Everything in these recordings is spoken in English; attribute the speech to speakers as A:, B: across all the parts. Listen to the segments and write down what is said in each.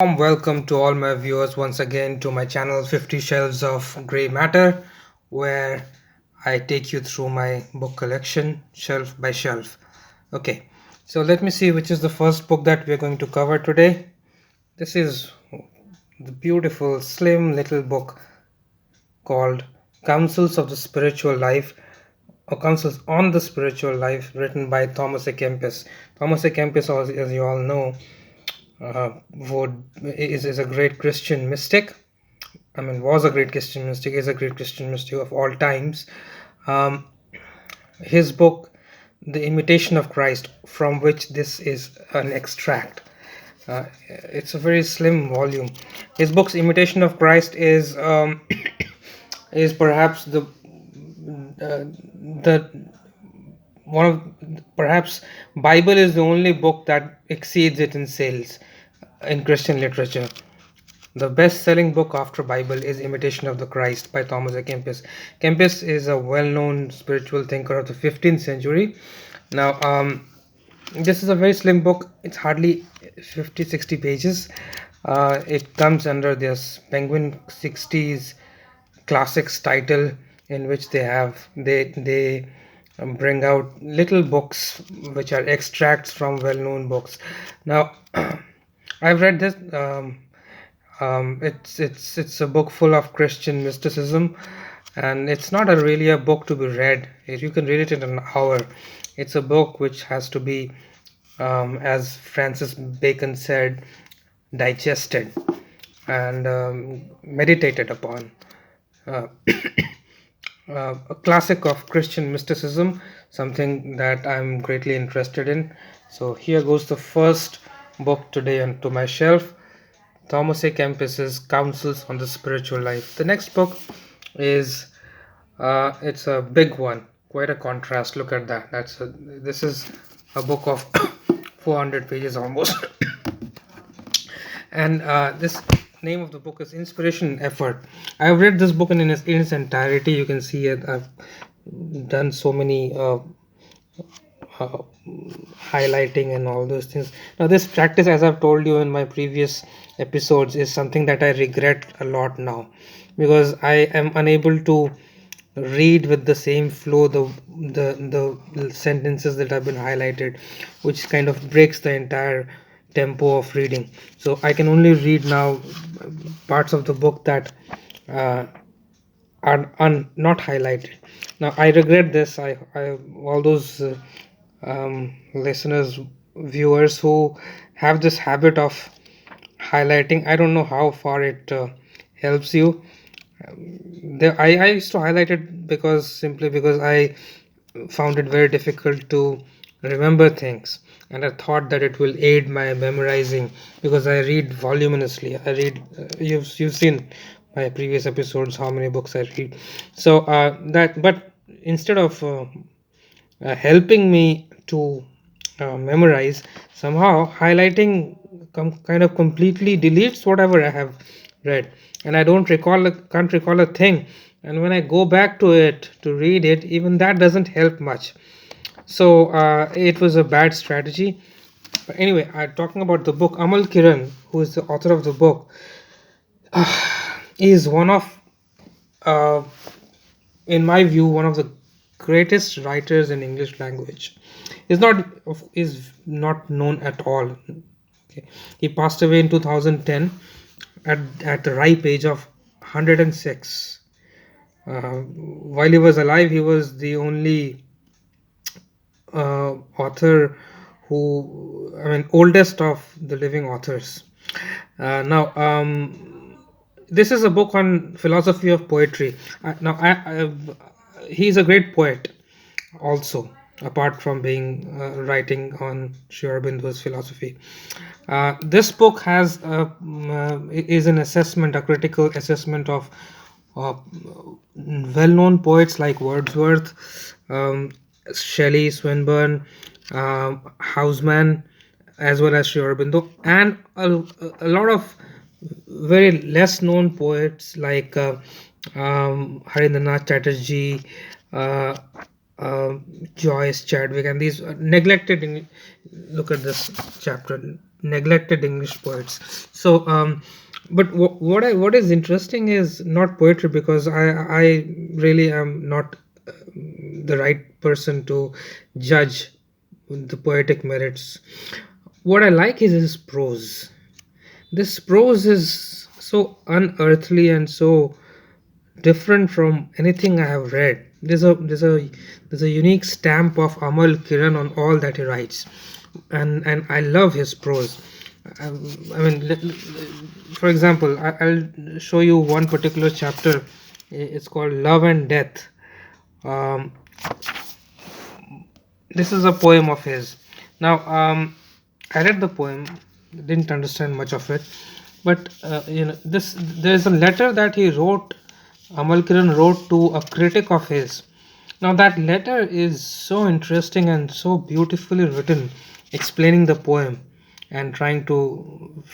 A: Warm welcome to all my viewers once again to my channel 50 Shelves of Grey Matter, where I take you through my book collection shelf by shelf. Okay, so let me see which is the first book that we are going to cover today. This is the beautiful, slim little book called Counsels of the Spiritual Life or Counsels on the Spiritual Life, written by Thomas A. Kempis. Thomas A. Kempis, as you all know, is a great Christian mystic. I mean, was a great Christian mystic, is a great Christian mystic of all times. Um, his book, The Imitation of Christ, from which this is an extract. It's a very slim volume. His book's Imitation of Christ is perhaps the one of perhaps Bible is the only book that exceeds it in sales in Christian literature. The best-selling book after Bible is Imitation of the Christ by Thomas A. Kempis. Kempis is a well-known spiritual thinker of the 15th century. Now, this is a very slim book. It's hardly 50-60 pages. It comes under this Penguin 60s classics title, in which they bring out little books which are extracts from well-known books. Now, I've read this. It's a book full of Christian mysticism, and it's not really a book to be read. You can read it in an hour. It's a book which has to be, as Francis Bacon said, digested and meditated upon. Uh, a classic of Christian mysticism, something that I'm greatly interested in. So here goes the first book today onto my shelf. Thomas A. Kempis's Counsels on the Spiritual Life. The next book is it's a big one, quite a contrast. Look at that. This is a book of 400 pages almost, and this name of the book is Inspiration and Effort. I've read this book in its entirety. You can see it. I've done so many uh, highlighting and all those things. Now, this practice, as I've told you in my previous episodes, is something that I regret a lot now, because I am unable to read with the same flow the sentences that have been highlighted, which kind of breaks the entire tempo of reading. So I can only read now parts of the book that uh, are not highlighted. Now I regret this. I all those listeners, viewers who have this habit of highlighting. I don't know how far it helps you. I used to highlight it simply because I found it very difficult to remember things, and I thought that it will aid my memorizing, because I read voluminously. I read, you've seen my previous episodes how many books I read. So that but instead of helping me to memorize, somehow highlighting kind of completely deletes whatever I have read, and I can't recall a thing. And when I go back to it to read it, even that doesn't help much. So it was a bad strategy. But anyway, talking about the book, Amal Kiran, who is the author of the book, is one of, uh, in my view, one of the greatest writers in English language. Is not known at all. Okay. He passed away in 2010 at the ripe age of 106. While he was alive, he was the only author I mean, oldest of the living authors. Now, this is a book on philosophy of poetry. He's a great poet also, apart from being writing on Sri Aurobindo's philosophy. This book is an assessment, a critical assessment of uh, well-known poets like Wordsworth, Shelley, Swinburne, Houseman, as well as Sri Aurobindo, and a lot of very less known poets like Harindranath Chatterjee, uh, uh, Joyce Chadwick, and these neglected. Look at this chapter. neglected English poets. So, but what is interesting is not poetry, because I really am not the right person to judge the poetic merits. What I like is his prose. This prose is so unearthly and so different from anything I have read. There's a unique stamp of Amal Kiran on all that he writes, and I love his prose. I mean, for example, I'll show you one particular chapter. It's called Love and Death. Um, this is a poem of his. Now, I read the poem, didn't understand much of it, but this there's a letter that he wrote. Amal Kiran wrote to a critic of his. Now that letter is so interesting and so beautifully written, explaining the poem and trying to,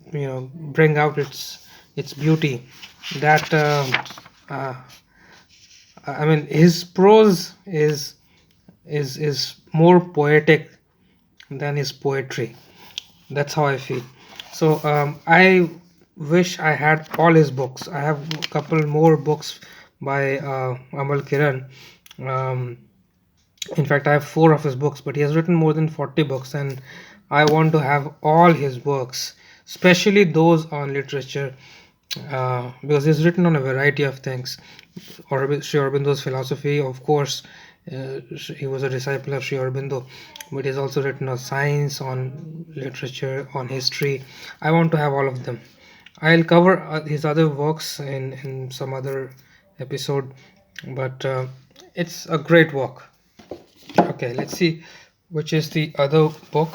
A: bring out its beauty. That uh, I mean, his prose is more poetic than his poetry. That's how I feel. So I wish I had all his books. I have a couple more books by Amal Kiran. Um, in fact, I have four of his books, but he has written more than 40 books, and I want to have all his works, especially those on literature, because he's written on a variety of things. Sri Aurobindo's philosophy, of course, he was a disciple of Sri Aurobindo, but he's also written on science, on literature, on history. I want to have all of them. I'll cover his other works in some other episode, but it's a great work. Okay, let's see which is the other book.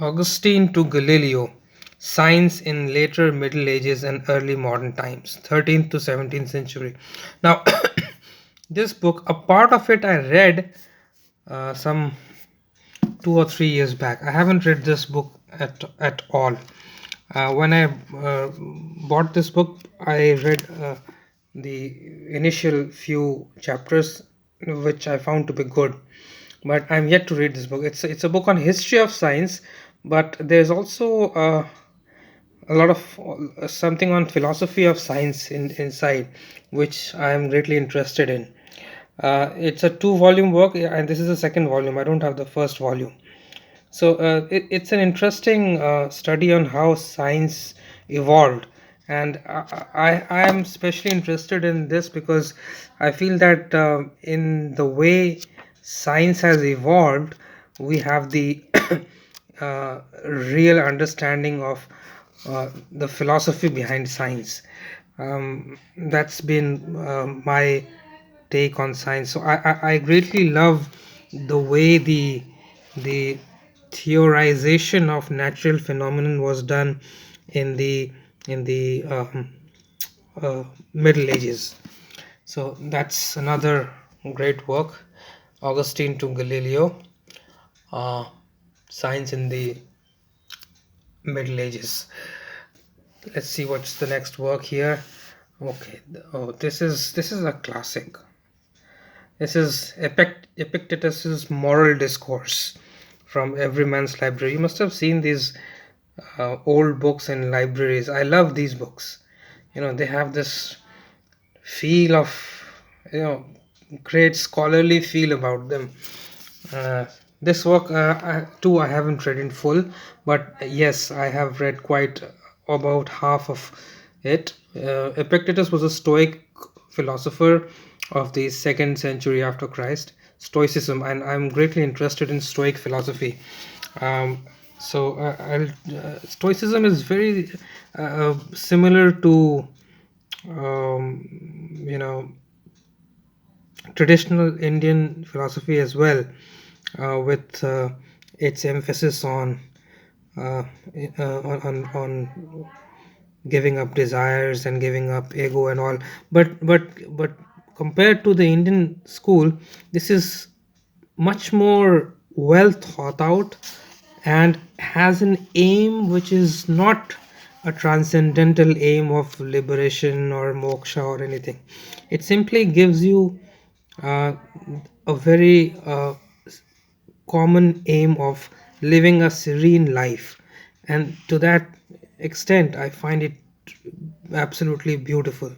A: Augustine to Galileo, Science in Later Middle Ages and Early Modern Times, 13th to 17th century. Now, this book, a part of it I read some 2 or 3 years back. I haven't read this book at all. When I bought this book, I read the initial few chapters, which I found to be good. But I'm yet to read this book. It's a book on history of science, but there's also a lot of something on philosophy of science inside, which I am greatly interested in. It's a two-volume work, and this is the second volume. I don't have the first volume. So it's an interesting study on how science evolved, and I am especially interested in this because I feel that in the way science has evolved, we have the real understanding of the philosophy behind science. That's been my take on science. So I greatly love the way the theorization of natural phenomenon was done in the Middle Ages. So that's another great work, Augustine to Galileo, uh, Science in the Middle Ages. Let's see what's the next work here. Okay, oh, this is a classic. This is Epictetus's Moral Discourse from Everyman's Library. You must have seen these old books in libraries. I love these books. They have this feel of, you know, great scholarly feel about them. Uh, this work, too, I haven't read in full, but yes, I have read quite about half of it. Epictetus was a Stoic philosopher of the second century after Christ, Stoicism, and I'm greatly interested in Stoic philosophy. So, Stoicism is very similar to, you know, traditional Indian philosophy as well, with its emphasis uh, on giving up desires and giving up ego and all. But compared to the Indian school, this is much more well thought out and has an aim which is not a transcendental aim of liberation or moksha or anything. It simply gives you uh, a very common aim of living a serene life. And to that extent, I find it absolutely beautiful.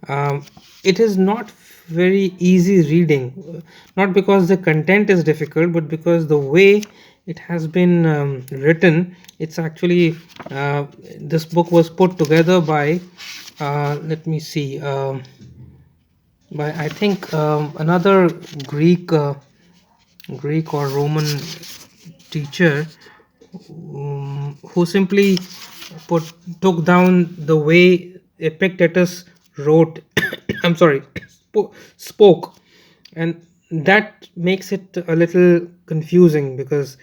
A: um, it is not very easy reading, not because the content is difficult, but because the way it has been written. It's actually this book was put together by let me see, by I think another Greek or Roman teacher, who simply put took down the way Epictetus wrote. I'm sorry, spoke, and that makes it a little confusing because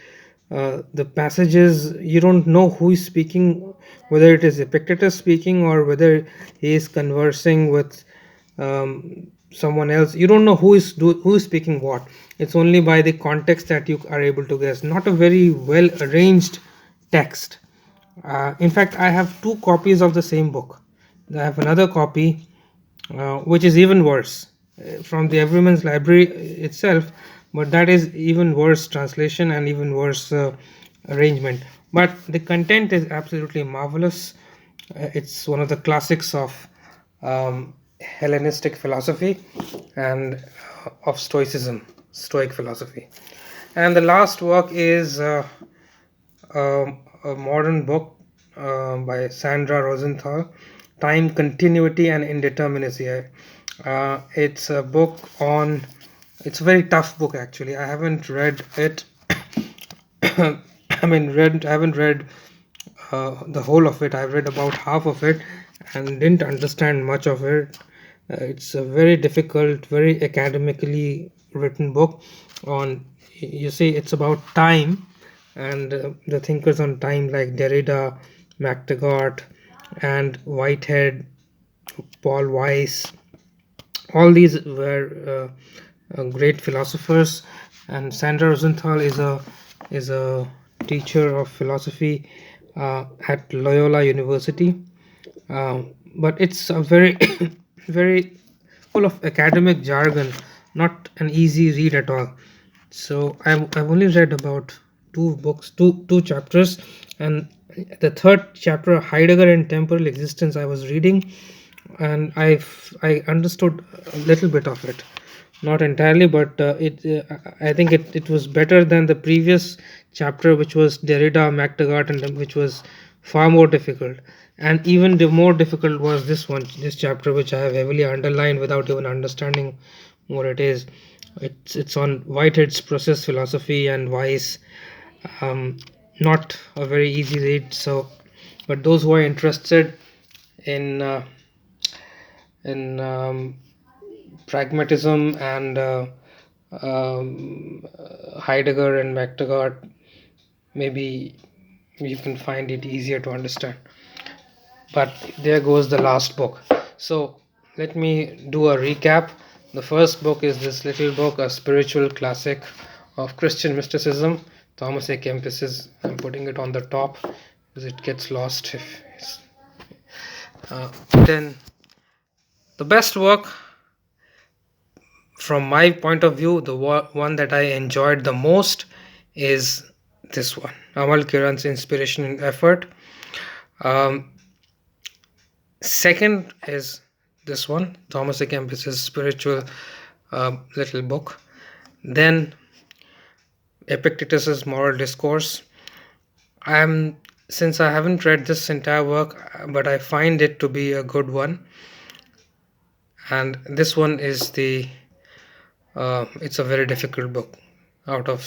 A: the passages, you don't know who is speaking, whether it is Epictetus speaking or whether he is conversing with someone else. You don't know who is speaking what. It's only by the context that you are able to guess. Not a very well arranged text. In fact, I have two copies of the same book. I have another copy which is even worse, from the Everyman's Library itself, but that is even worse translation and even worse arrangement. But the content is absolutely marvelous. It's one of the classics of Hellenistic philosophy and of Stoicism, Stoic philosophy. And the last work is a modern book by Sandra Rosenthal, Time, Continuity, and Indeterminacy. It's a book on. It's a very tough book actually. I haven't read it. I haven't read the whole of it. I've read about half of it and didn't understand much of it. It's a very difficult, very academically written book on. You see, it's about time, and the thinkers on time like Derrida, MacTaggart, and Whitehead, Paul Weiss. All these were great philosophers, and Sandra Rosenthal is a teacher of philosophy at Loyola University. But it's a very very full of academic jargon, not an easy read at all. So I've only read about two chapters, and the third chapter, Heidegger and Temporal Existence, I was reading, and I understood a little bit of it, not entirely, but I think it was better than the previous chapter, which was Derrida, MacTaggart, and which was far more difficult. And even the more difficult was this chapter, which I have heavily underlined without even understanding what it is. It's on Whitehead's process philosophy and Weiss. Um, Not a very easy read. So, but those who are interested in pragmatism and Heidegger and MacTaggart, maybe you can find it easier to understand. But there goes the last book. So let me do a recap. The first book is this little book, a spiritual classic of Christian mysticism, Thomas A. Kempis's. I'm putting it on the top because it gets lost if it's, then the best work from my point of view, the one that I enjoyed the most is this one, Amal Kiran's Inspiration and Effort. Um, Second is this one, Thomas A. Kempis's spiritual little book. Then Epictetus's Moral Discourse. I'm Since I haven't read this entire work, but I find it to be a good one. And this one is it's a very difficult book out of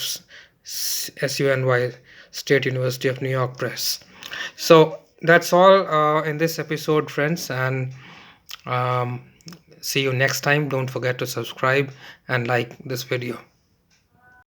A: SUNY, State University of New York Press. So that's all in this episode, friends, and um, see you next time. Don't forget to subscribe and like this video.